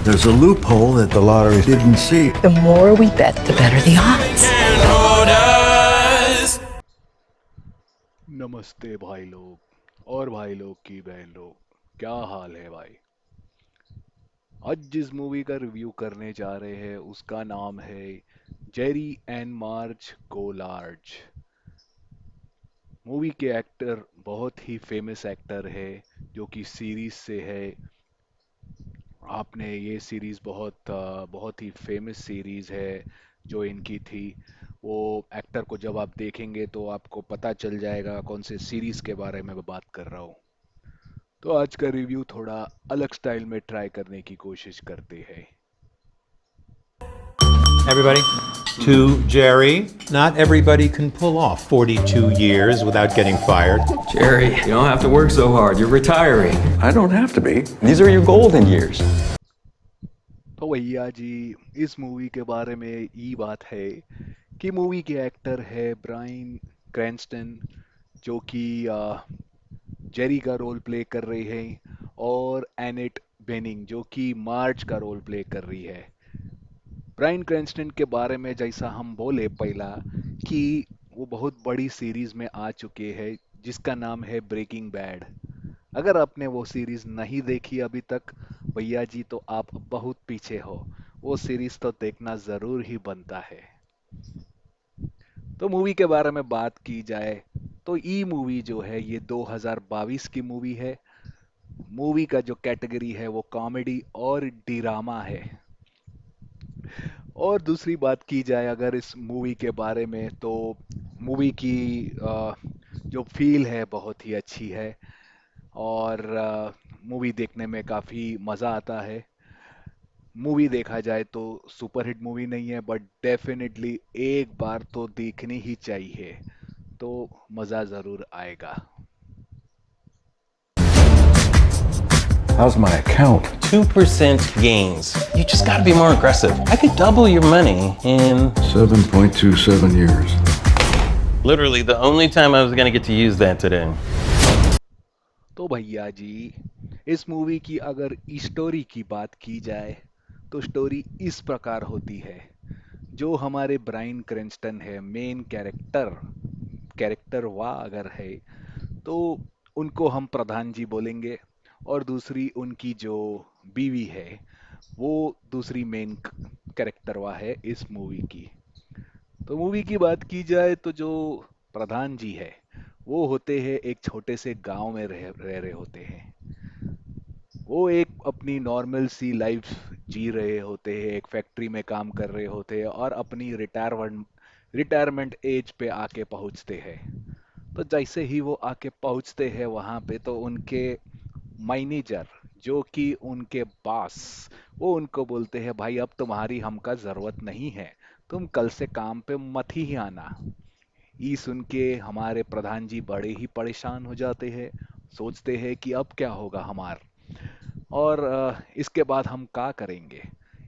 There's a loophole that the lottery didn't see. The more we bet, the better the odds. नमस्ते भाई लोग और भाई लोग की बहन लोग, क्या हाल है भाई। आज जिस मूवी का रिव्यू करने जा रहे हैं उसका नाम है Jerry and Marge go large. Movie के एक्टर बहुत ही फेमस एक्टर है जो कि सीरीज से है। आपने ये सीरीज बहुत ही फेमस सीरीज है जो इनकी थी। वो एक्टर को जब आप देखेंगे तो आपको पता चल जाएगा कौन से सीरीज के बारे में मैं बात कर रहा हूँ। तो आज का रिव्यू थोड़ा अलग स्टाइल में ट्राई करने की कोशिश करते हैं। Everybody, to Jerry. Not everybody can pull off 42 years without getting fired. Jerry, you don't have to work so hard. You're retiring. I don't have to be. These are your golden years. तो भैया जी, इस movie के बारे में ये बात है कि मूवी के एक्टर है ब्रायन क्रैंस्टन जो कि जेरी का रोल प्ले कर रही है, और एनेट बेनिंग जो कि मार्च का रोल प्ले कर रही है। ब्रायन क्रैंस्टन के बारे में जैसा हम बोले पहला कि वो बहुत बड़ी सीरीज में आ चुके हैं जिसका नाम है ब्रेकिंग बैड। अगर आपने वो सीरीज नहीं देखी अभी तक भैया जी तो आप बहुत पीछे हो। वो सीरीज तो देखना जरूर ही बनता है। तो मूवी के बारे में बात की जाए तो ये मूवी जो है ये 2022 की मूवी है। मूवी का जो कैटेगरी है वो कॉमेडी और ड्रामा है। और दूसरी बात की जाए अगर इस मूवी के बारे में तो मूवी की जो फील है बहुत ही अच्छी है, और मूवी देखने में काफ़ी मज़ा आता है। मूवी देखा जाए तो सुपरहिट मूवी नहीं है बट डेफिनेटली एक बार तो देखनी ही चाहिए, तो मज़ा ज़रूर आएगा। How's my account? 2% gains. You just gotta be more aggressive. I could double your money in 7.27 years. literally the only time I was gonna get to use that today. तो भैया जी, इस मूवी की अगर स्टोरी की बात की जाए तो स्टोरी इस प्रकार होती है। जो हमारे ब्रायन क्रेंस्टन है मेन कैरेक्टर वाह अगर है तो उनको हम प्रधान जी बोलेंगे, और दूसरी उनकी जो बीवी है वो दूसरी मेन कैरेक्टर वाह है इस मूवी की। तो मूवी की बात की जाए तो जो प्रधान जी है वो होते हैं एक छोटे से गांव में रह रहे होते हैं। वो एक अपनी नॉर्मल सी लाइफ जी रहे होते हैं, एक फैक्ट्री में काम कर रहे होते हैं और अपनी रिटायरमेंट एज पे आके पहुंचते हैं। तो जैसे ही वो आके पहुंचते हैं वहां पे तो उनके मैनेजर जो कि उनके बॉस वो उनको बोलते हैं भाई अब तुम्हारी हमका ज़रूरत नहीं है, तुम कल से काम पे मत ही आना। ये सुन के हमारे प्रधान जी बड़े ही परेशान हो जाते हैं, सोचते हैं कि अब क्या होगा हमार, और इसके बाद हम क्या करेंगे।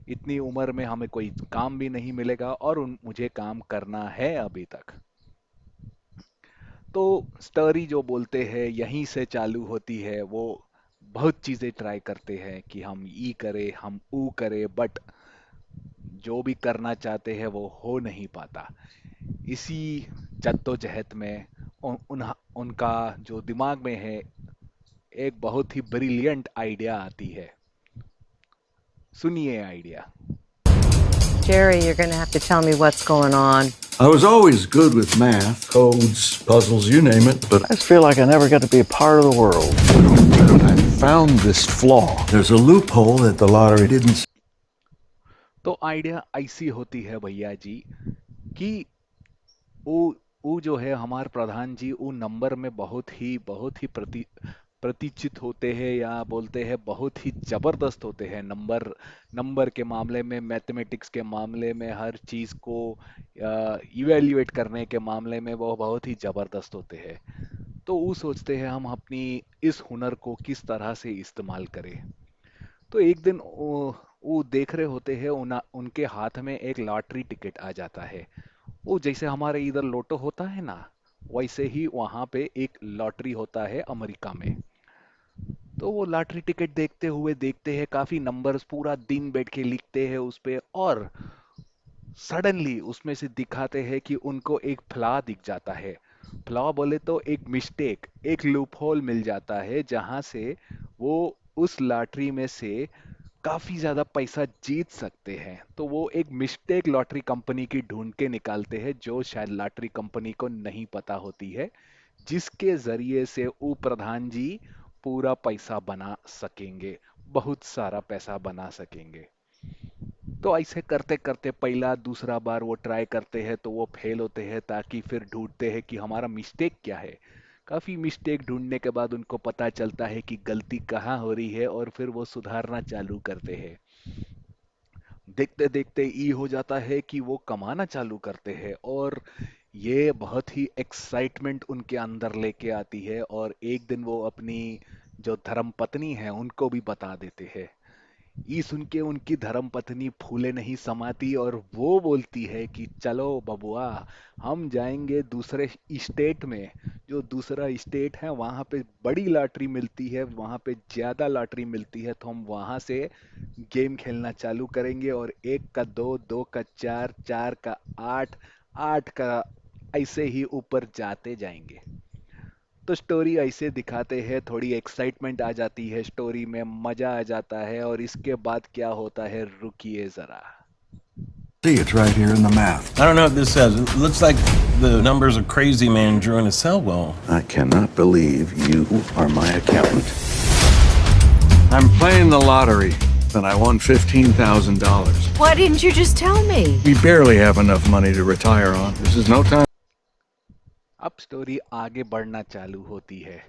इतनी उम्र में हमें कोई काम भी नहीं मिलेगा और मुझे काम करना है अभी तक। तो स्टोरी जो बोलते हैं यहीं से चालू होती है। वो बहुत चीज़ें ट्राई करते हैं कि हम ये करें हम वो करें, बट जो भी करना चाहते हैं वो हो नहीं पाता। इसी जद्दोजहद में उनका जो दिमाग में है एक बहुत ही ब्रिलियंट आइडिया आती है। सुनिए idea. Jerry, you're going to have to tell me what's going on. I was always good with math, codes, puzzles, you name it, but I just feel like I never got to be a part of the world. I found this flaw. there's a loophole that the lottery didn't see. तो idea ऐसी होती है भैया जी कि वो वो जो है हमारे प्रधान जी वो नंबर में बहुत ही प्रतिचित होते हैं, या बोलते हैं बहुत ही जबरदस्त होते हैं। नंबर के मामले में, मैथमेटिक्स के मामले में, हर चीज़ को इवेल्युएट करने के मामले में वो बहुत ही जबरदस्त होते हैं। तो वो सोचते हैं हम अपनी इस हुनर को किस तरह से इस्तेमाल करें। तो एक दिन वो देख रहे होते हैं उनके हाथ में एक लॉटरी टिकट आ जाता है। वो जैसे हमारे इधर लोटो होता है ना, वैसे ही वहां पे एक लॉटरी होता है अमेरिका में। तो वो लॉटरी टिकट देखते हुए देखते हैं, काफी नंबर्स पूरा दिन बैठ के लिखते हैं उस पे, और सडनली उसमें से दिखाते हैं कि उनको एक फ्लॉ दिख जाता है। फ्लॉ बोले तो एक मिस्टेक, एक लूप होल मिल जाता है जहां से वो उस लॉटरी में से काफी ज्यादा पैसा जीत सकते हैं। तो वो एक मिस्टेक लॉटरी कंपनी की ढूंढ के निकालते हैं, जो शायद लॉटरी कंपनी को नहीं पता होती है, जिसके जरिए से वो प्रधान जी पूरा पैसा बना सकेंगे, बहुत सारा पैसा बना सकेंगे। तो ऐसे करते करते पहला दूसरा बार वो ट्राई करते हैं तो वो फेल होते हैं, ताकि फिर ढूंढते हैं कि हमारा मिस्टेक क्या है। काफी मिस्टेक ढूंढने के बाद उनको पता चलता है कि गलती कहाँ हो रही है, और फिर वो सुधारना चालू करते हैं। देखते देखते ये हो जाता है कि वो कमाना चालू करते हैं, और ये बहुत ही एक्साइटमेंट उनके अंदर लेके आती है, और एक दिन वो अपनी जो धर्म पत्नी है उनको भी बता देते हैं। ये सुन के उनकी धर्मपत्नी फूले नहीं समाती, और वो बोलती है कि चलो बबुआ, हम जाएंगे दूसरे स्टेट में। जो दूसरा स्टेट है वहाँ पे बड़ी लॉटरी मिलती है, वहाँ पे ज्यादा लॉटरी मिलती है, तो हम वहाँ से गेम खेलना चालू करेंगे, और एक का दो, दो का चार, चार का आठ, आठ का, ऐसे ही ऊपर जाते जाएंगे। तो स्टोरी ऐसे दिखाते हैं, थोड़ी एक्साइटमेंट आ जाती है स्टोरी में, मजा आ जाता है, और इसके बाद क्या होता है रुकिए जरा। See, it's right here in the math. I don't know what this says. It looks like the numbers a crazy man drew in a cell wall. I cannot believe you are my accountant. I'm playing the lottery, and I won $15,000. Why didn't you just tell me? We barely have enough money to retire on. This is no time. अब story आगे बढ़ना चालू होती है।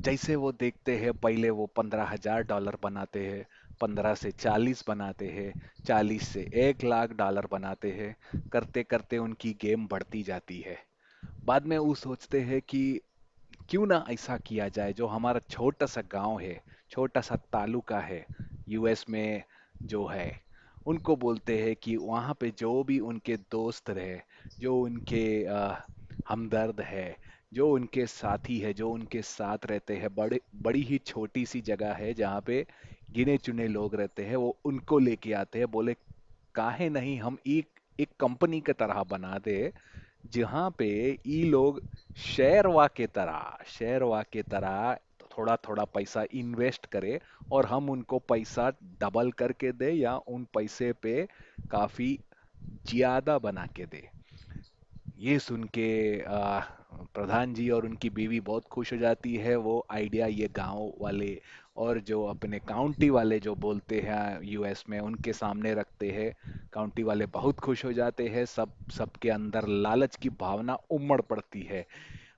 जैसे वो देखते हैं, पहले वो $15,000 बनाते हैं, 15 से 40 बनाते हैं, 40 से $1,00,000 बनाते हैं, करते करते उनकी गेम बढ़ती जाती है। बाद में वो सोचते हैं कि क्यों ना ऐसा किया जाए, जो हमारा छोटा सा गांव है, छोटा सा तालुका है यूएस में जो है, उनको बोलते हैं कि वहाँ पे जो भी उनके दोस्त रहे, जो उनके हमदर्द है, जो उनके साथी है, जो उनके साथ रहते हैं, बड़ी ही छोटी सी जगह है जहाँ पे गिने चुने लोग रहते हैं, वो उनको लेके आते हैं। बोले काहे नहीं हम एक एक कंपनी की तरह बना दे, जहाँ पे ई लोग शेरवा के तरह थोड़ा थोड़ा पैसा इन्वेस्ट करे, और हम उनको पैसा डबल करके दे, या उन पैसे पे काफी ज्यादा बना के दे। ये सुन के प्रधान जी और उनकी बीवी बहुत खुश हो जाती है। वो आइडिया ये गांव वाले और जो अपने काउंटी वाले जो बोलते हैं यूएस में, उनके सामने रखते हैं। काउंटी वाले बहुत खुश हो जाते हैं। सबके अंदर लालच की भावना उमड़ पड़ती है।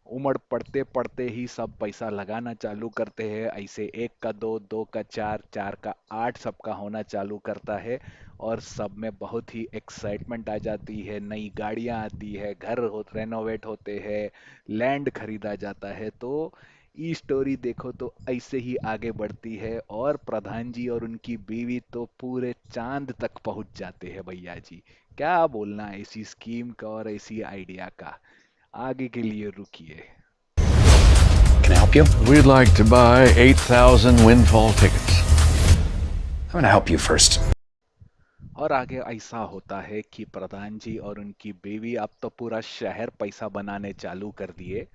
उमड़ पड़ते पड़ते ही सब पैसा लगाना चालू करते हैं। ऐसे एक का दो, दो का चार, चार का आठ सबका होना चालू करता है, और सब में बहुत ही एक्साइटमेंट आ जाती है। नई गाड़ियां आती है, घर रेनोवेट होते हैं, लैंड खरीदा जाता है। तो ये स्टोरी देखो तो ऐसे ही आगे बढ़ती है, और प्रधान जी और उनकी बीवी तो पूरे चांद तक पहुंच जाते हैं भैया जी। क्या बोलना है ऐसी स्कीम का और ऐसी आइडिया का। आगे के लिए रुकिए। Can I help you? We'd like to buy 8,000 windfall tickets. I'm gonna help you first. और आगे ऐसा होता है कि प्रधान जी और उनकी बीवी अब तो पूरा शहर पैसा बनाने चालू कर दिए।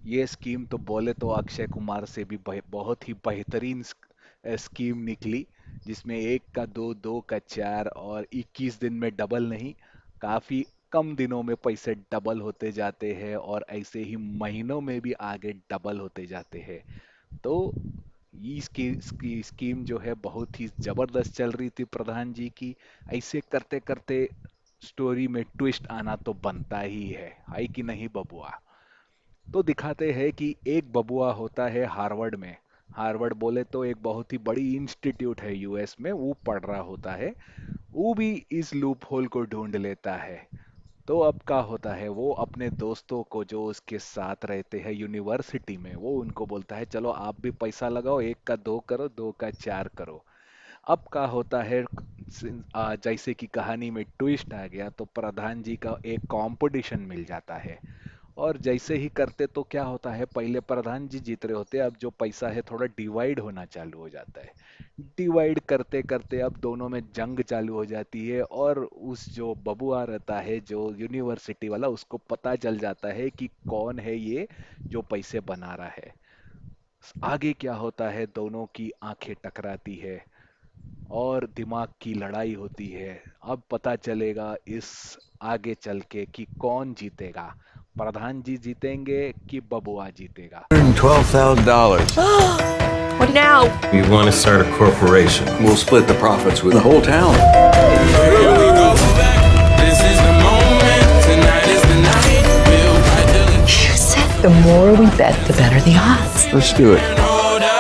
ये स्कीम तो बोले तो अक्षय कुमार से भी बहुत ही बेहतरीन स्कीम निकली, जिसमें एक का दो, दो का चार, और 21 दिन में डबल नहीं, काफी कम दिनों में पैसे डबल होते जाते हैं, और ऐसे ही महीनों में भी आगे डबल होते जाते हैं। तो ये इसकी स्कीम जो है बहुत ही जबरदस्त चल रही थी प्रधान जी की। ऐसे करते करते स्टोरी में ट्विस्ट आना तो बनता ही है कि नहीं बबुआ। तो दिखाते हैं कि एक बबुआ होता है हार्वर्ड में। हार्वर्ड बोले तो एक बहुत ही बड़ी इंस्टीट्यूट है यूएस में, वो पढ़ रहा होता है। वो भी इस लूप होल को ढूंढ लेता है। तो अब क्या होता है, वो अपने दोस्तों को जो उसके साथ रहते हैं यूनिवर्सिटी में, वो उनको बोलता है चलो आप भी पैसा लगाओ, एक का दो करो, दो का चार करो। अब क्या होता है, जैसे कि कहानी में ट्विस्ट आ गया, तो प्रधान जी का एक कंपटीशन मिल जाता है। और जैसे ही करते तो क्या होता है, पहले प्रधान जी जीत रहे होते, अब जो पैसा है थोड़ा डिवाइड होना चालू हो जाता है। डिवाइड करते करते अब दोनों में जंग चालू हो जाती है, और उस जो बबुआ रहता है जो यूनिवर्सिटी वाला, उसको पता चल जाता है कि कौन है ये जो पैसे बना रहा है। आगे क्या होता है, दोनों की आंखें टकराती है और दिमाग की लड़ाई होती है। अब पता चलेगा इस आगे चल के कि कौन जीतेगा, प्रधान जी जीतेंगे कि बबुआ जीतेगा। $112,000. What now? We want to start a corporation. We'll split the profits with the whole town. You said the more we bet, the better the odds. Let's do it.